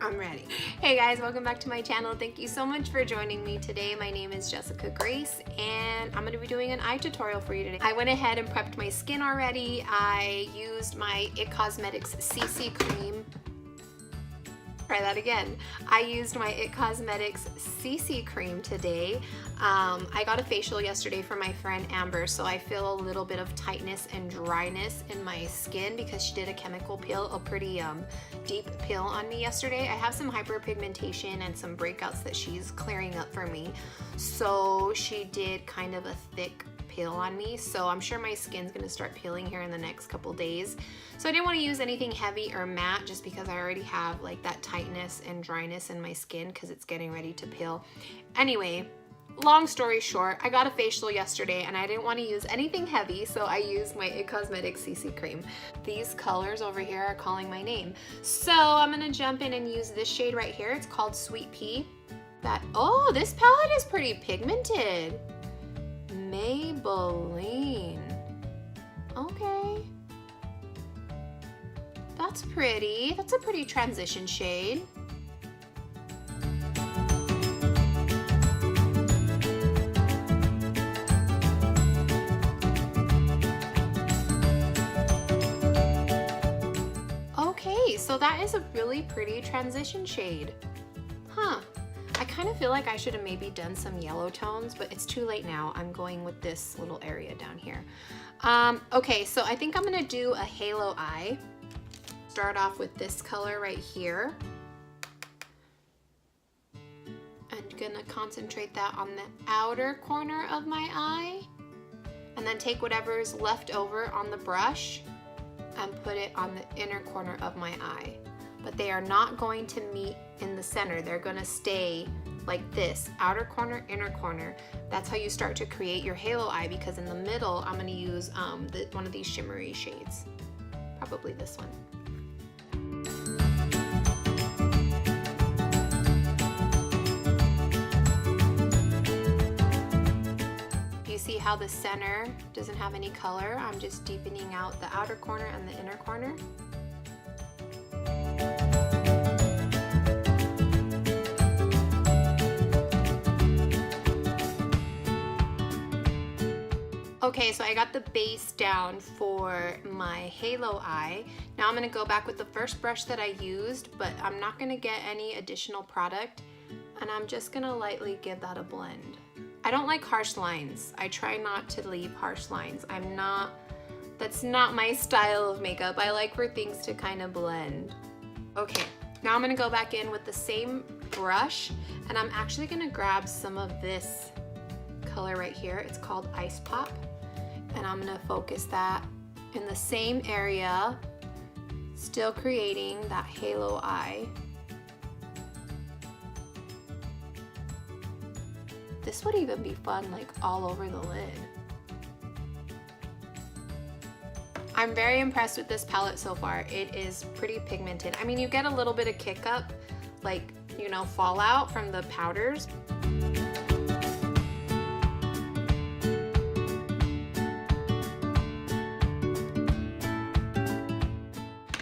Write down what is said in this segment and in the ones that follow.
I'm ready. Hey guys, welcome back to my channel. Thank you so much for joining me today. My name is Jessica Grace and I'm going to be doing an eye tutorial for you today. I went ahead and prepped my skin already. I used my It Cosmetics CC Cream. Try that again. I used my It Cosmetics CC Cream today. I got a facial yesterday from my friend Amber, so I feel a little bit of tightness and dryness in my skin because she did a chemical peel, a pretty deep peel on me yesterday. I have some hyperpigmentation and some breakouts that she's clearing up for me. So she did kind of a thick peel on me, so I'm sure my skin's gonna start peeling here in the next couple days. So I didn't want to use anything heavy or matte just because I already have like that tightness and dryness in my skin because it's getting ready to peel. Anyway, long story short, I got a facial yesterday and I didn't want to use anything heavy, so I used my It Cosmetics CC Cream. These colors over here are calling my name. So I'm gonna jump in and use this shade right here. It's called Sweet Pea. Oh, this palette is pretty pigmented. Maybelline. Okay. That's pretty. That's a pretty transition shade. Okay, so that is a really pretty transition shade. Huh. I kind of feel like I should have maybe done some yellow tones, but it's too late now. I'm going with this little area down here. Okay, so I think I'm gonna do a halo eye. Start off with this color right here. I'm gonna concentrate that on the outer corner of my eye. And then take whatever's left over on the brush and put it on the inner corner of my eye. But they are not going to meet in the center. They're gonna stay like this, outer corner, inner corner. That's how you start to create your halo eye, because in the middle, I'm gonna use one of these shimmery shades. Probably this one. You see how the center doesn't have any color? I'm just deepening out the outer corner and the inner corner. Okay, so I got the base down for my halo eye. Now I'm gonna go back with the first brush that I used, but I'm not gonna get any additional product, and I'm just gonna lightly give that a blend. I don't like harsh lines. I try not to leave harsh lines. That's not my style of makeup. I like for things to kind of blend. Okay, now I'm gonna go back in with the same brush, and I'm actually gonna grab some of this color right here. It's called Ice Pop. And I'm gonna focus that in the same area, still creating that halo eye. This would even be fun like all over the lid. I'm very impressed with this palette so far. It is pretty pigmented. I mean, you get a little bit of kick up, like, you know, fallout from the powders.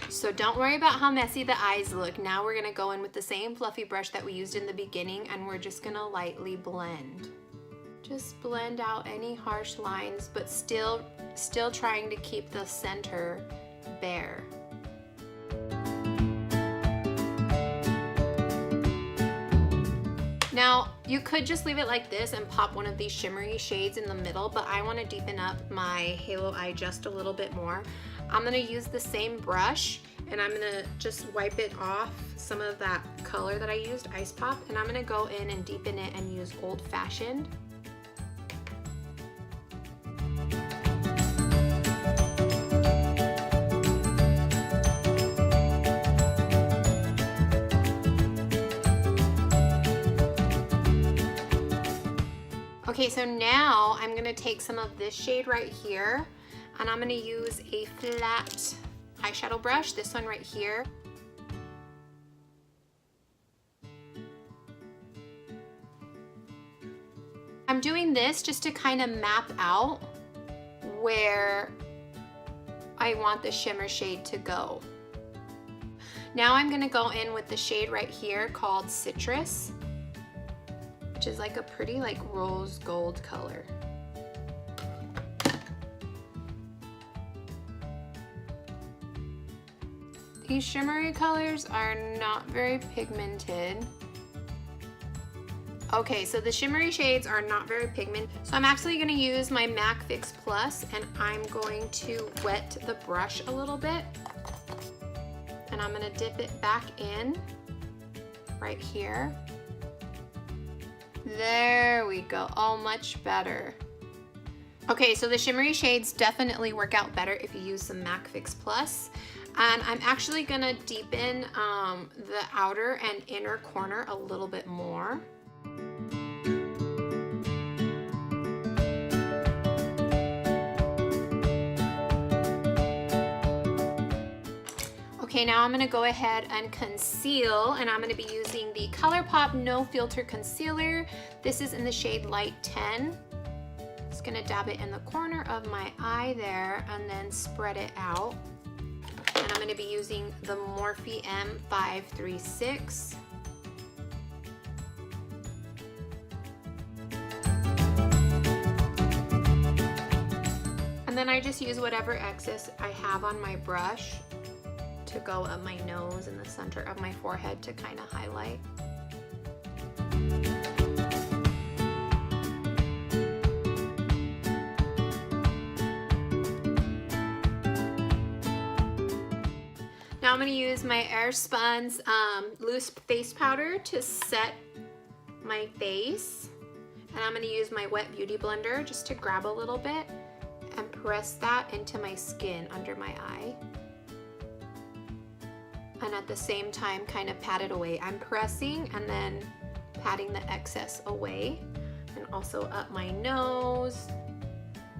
So don't worry about how messy the eyes look. Now we're gonna go in with the same fluffy brush that we used in the beginning, and we're just gonna lightly blend. Just blend out any harsh lines, but still trying to keep the center bare. Now, you could just leave it like this and pop one of these shimmery shades in the middle, but I wanna deepen up my halo eye just a little bit more. I'm gonna use the same brush and I'm gonna just wipe it off some of that color that I used, Ice Pop, and I'm gonna go in and deepen it and use Old Fashioned. Okay, so now I'm gonna take some of this shade right here, and I'm gonna use a flat eyeshadow brush, this one right here. I'm doing this just to kind of map out where I want the shimmer shade to go. Now I'm gonna go in with the shade right here called Citrus, which is like a pretty like rose gold color. These shimmery colors are not very pigmented. Okay, so the shimmery shades are not very pigmented. So I'm actually gonna use my MAC Fix Plus and I'm going to wet the brush a little bit. And I'm gonna dip it back in right here. There we go, oh, much better. Okay, so the shimmery shades definitely work out better if you use some MAC Fix Plus. And I'm actually gonna deepen the outer and inner corner a little bit more. Okay, now I'm gonna go ahead and conceal, and I'm gonna be using the Colourpop No Filter Concealer. This is in the shade Light 10. Just gonna dab it in the corner of my eye there and then spread it out. And I'm gonna be using the Morphe M536. And then I just use whatever excess I have on my brush to go up my nose and the center of my forehead to kind of highlight. Now I'm going to use my Airspun's loose face powder to set my face. And I'm going to use my wet beauty blender just to grab a little bit and press that into my skin under my eye. And at the same time kind of pat it away. I'm pressing and then patting the excess away, and also up my nose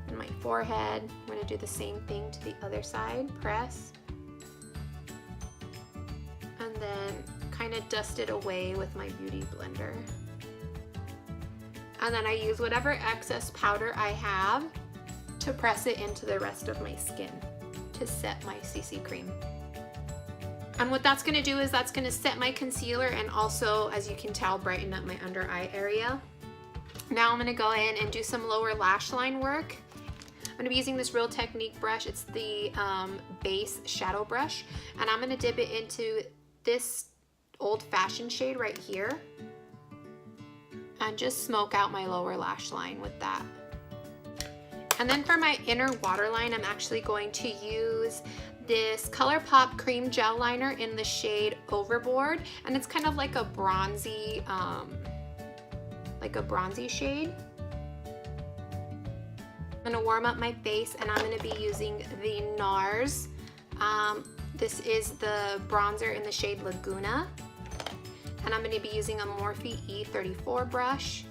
and my forehead. I'm going to do the same thing to the other side. Press and then kind of dust it away with my beauty blender. And then I use whatever excess powder I have to press it into the rest of my skin to set my CC cream. And what that's gonna do is that's gonna set my concealer and also, as you can tell, brighten up my under eye area. Now I'm gonna go in and do some lower lash line work. I'm gonna be using this Real Technique brush. It's the base shadow brush. And I'm gonna dip it into this Old Fashioned shade right here. And just smoke out my lower lash line with that. And then for my inner waterline, I'm actually going to use this Colourpop cream gel liner in the shade Overboard, and it's kind of like a bronzy shade. I'm gonna warm up my face, and I'm gonna be using the NARS. This is the bronzer in the shade Laguna, and I'm gonna be using a Morphe E34 brush.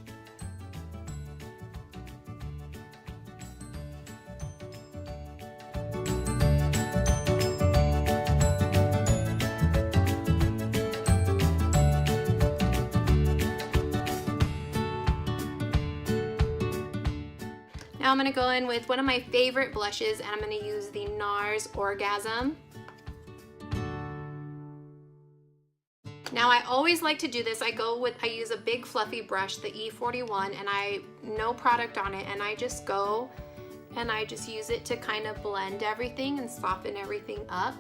Now I'm going to go in with one of my favorite blushes, and I'm going to use the NARS Orgasm. Now I always like to do this. I use a big fluffy brush, the E41, and no product on it, and I just go and I just use it to kind of blend everything and soften everything up.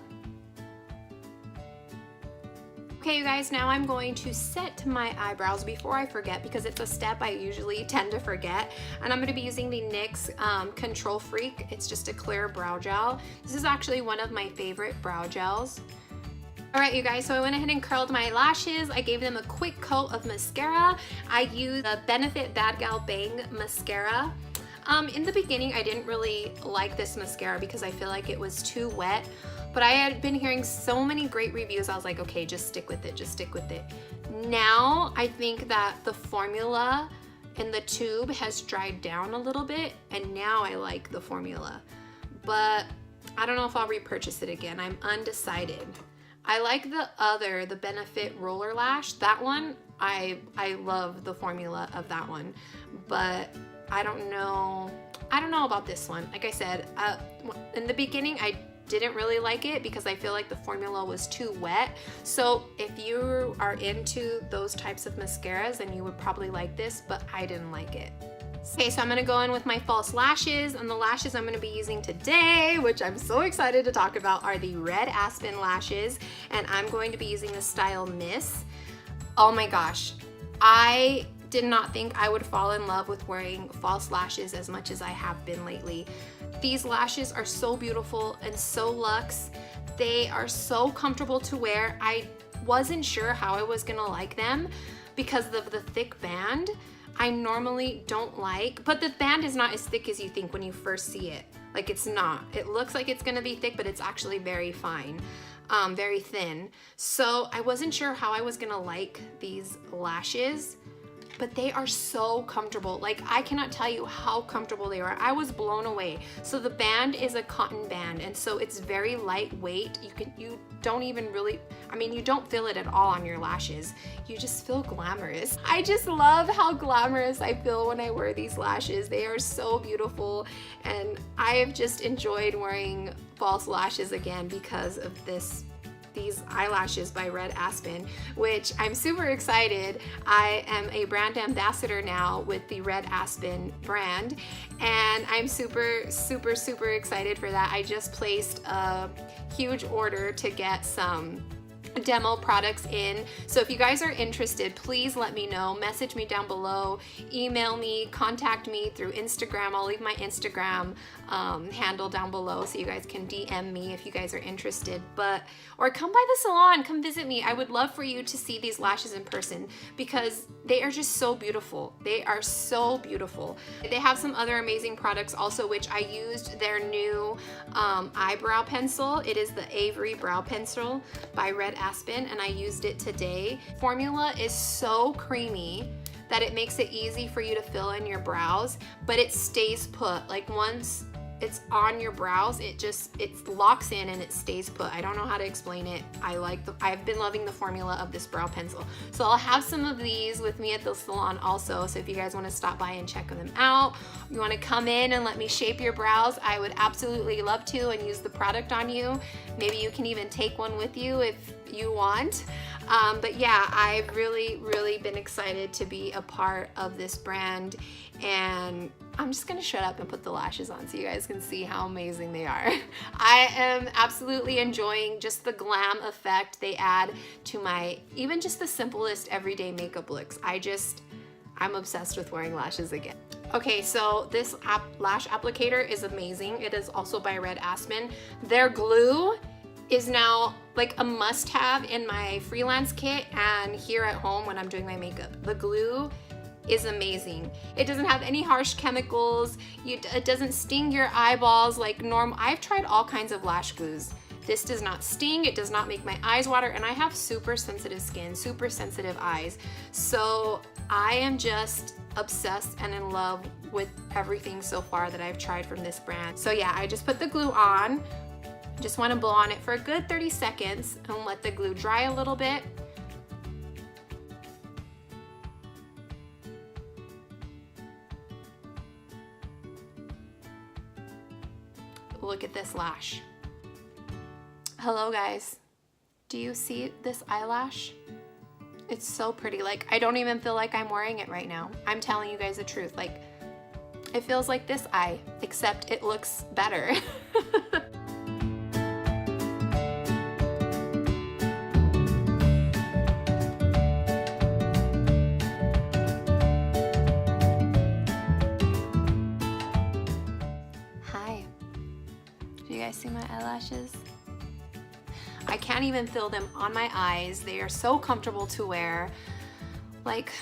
Okay, you guys, now I'm going to set my eyebrows before I forget, because it's a step I usually tend to forget. And I'm going to be using the NYX Control Freak. It's just a clear brow gel. This is actually one of my favorite brow gels. Alright, you guys, so I went ahead and curled my lashes. I gave them a quick coat of mascara. I used the Benefit Bad Gal Bang mascara. In the beginning, I didn't really like this mascara because I feel like it was too wet. But I had been hearing so many great reviews, I was like, okay, just stick with it, just stick with it. Now, I think that the formula in the tube has dried down a little bit, and now I like the formula. But I don't know if I'll repurchase it again. I'm undecided. I like the Benefit Roller Lash. That one, I love the formula of that one. But I don't know about this one. Like I said, in the beginning, I didn't really like it because I feel like the formula was too wet. So if you are into those types of mascaras, then you would probably like this, but I didn't like it. Okay, so I'm gonna go in with my false lashes, and the lashes I'm gonna be using today, which I'm so excited to talk about, are the Red Aspen lashes, and I'm going to be using the style Miss. Oh my gosh, I did not think I would fall in love with wearing false lashes as much as I have been lately. These lashes are so beautiful and so luxe. They are so comfortable to wear. I wasn't sure how I was gonna like them because of the thick band. I normally don't like, but the band is not as thick as you think when you first see it. Like, it's not. It looks like it's gonna be thick, but it's actually very fine, very thin. So I wasn't sure how I was gonna like these lashes, but they are so comfortable. Like, I cannot tell you how comfortable they are. I was blown away. So the band is a cotton band, and so it's very lightweight. You don't even really, I mean, you don't feel it at all on your lashes. You just feel glamorous. I just love how glamorous I feel when I wear these lashes. They are so beautiful, and I have just enjoyed wearing false lashes again because of these eyelashes by Red Aspen, which I'm super excited. I am a brand ambassador now with the Red Aspen brand, and I'm super, super, super excited for that. I just placed a huge order to get some demo products in. So if you guys are interested, please let me know. Message me down below, email me, contact me through Instagram. I'll leave my Instagram handle down below so you guys can DM me if you guys are interested. Or come by the salon, come visit me. I would love for you to see these lashes in person because they are just so beautiful. They are so beautiful. They have some other amazing products also, which I used their new eyebrow pencil. It is the Averie brow pencil by Red Aspen, and I used it today. Formula is so creamy that it makes it easy for you to fill in your brows, but it stays put. Like, once it's on your brows, it locks in and it stays put. I don't know how to explain it. I've been loving the formula of this brow pencil. So I'll have some of these with me at the salon also. So if you guys want to stop by and check them out, you want to come in and let me shape your brows, I would absolutely love to, and use the product on you. Maybe you can even take one with you if you want. But yeah, I've really, really been excited to be a part of this brand, and I'm just gonna shut up and put the lashes on so you guys can see how amazing they are. I am absolutely enjoying just the glam effect they add to my, even just the simplest everyday makeup looks. I'm obsessed with wearing lashes again. Okay, so this lash applicator is amazing. It is also by Red Aspen. Their glue is now like a must-have in my freelance kit and here at home when I'm doing my makeup. The glue is amazing. It doesn't have any harsh chemicals. It doesn't sting your eyeballs like normal. I've tried all kinds of lash glues. This does not sting, it does not make my eyes water, and I have super sensitive skin, super sensitive eyes. So I am just obsessed and in love with everything so far that I've tried from this brand. So yeah, I just put the glue on. Just want to blow on it for a good 30 seconds and let the glue dry a little bit. Look at this lash. Hello guys, do you see this eyelash? It's so pretty. Like, I don't even feel like I'm wearing it right now. I'm telling you guys the truth. Like, it feels like this eye, except it looks better. See my eyelashes? I can't even feel them on my eyes. They are so comfortable to wear. Like,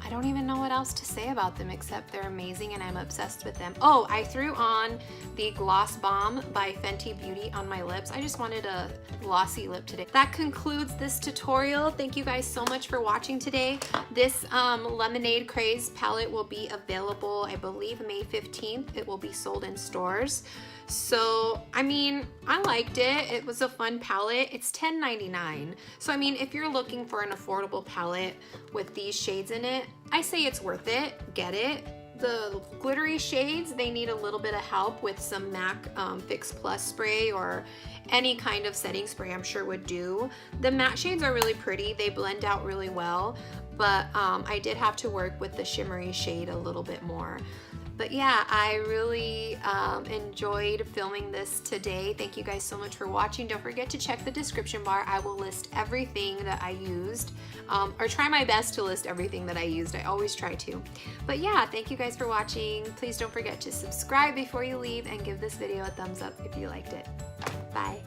I don't even know what else to say about them except they're amazing and I'm obsessed with them. Oh, I threw on the Gloss Bomb by Fenty Beauty on my lips. I just wanted a glossy lip today. That concludes this tutorial. Thank you guys so much for watching today. This Lemonade Craze palette will be available, I believe, May 15th. It will be sold in stores. So, I mean, I liked it. It was a fun palette. It's $10.99. So, I mean, if you're looking for an affordable palette with these shades in it, I say it's worth it. Get it. The glittery shades, they need a little bit of help with some MAC Fix Plus spray, or any kind of setting spray I'm sure would do. The matte shades are really pretty, they blend out really well, but I did have to work with the shimmery shade a little bit more. But yeah, I really enjoyed filming this today. Thank you guys so much for watching. Don't forget to check the description bar. I will list everything that I used, or try my best to list everything that I used. I always try to. But yeah, thank you guys for watching. Please don't forget to subscribe before you leave, and give this video a thumbs up if you liked it. Bye.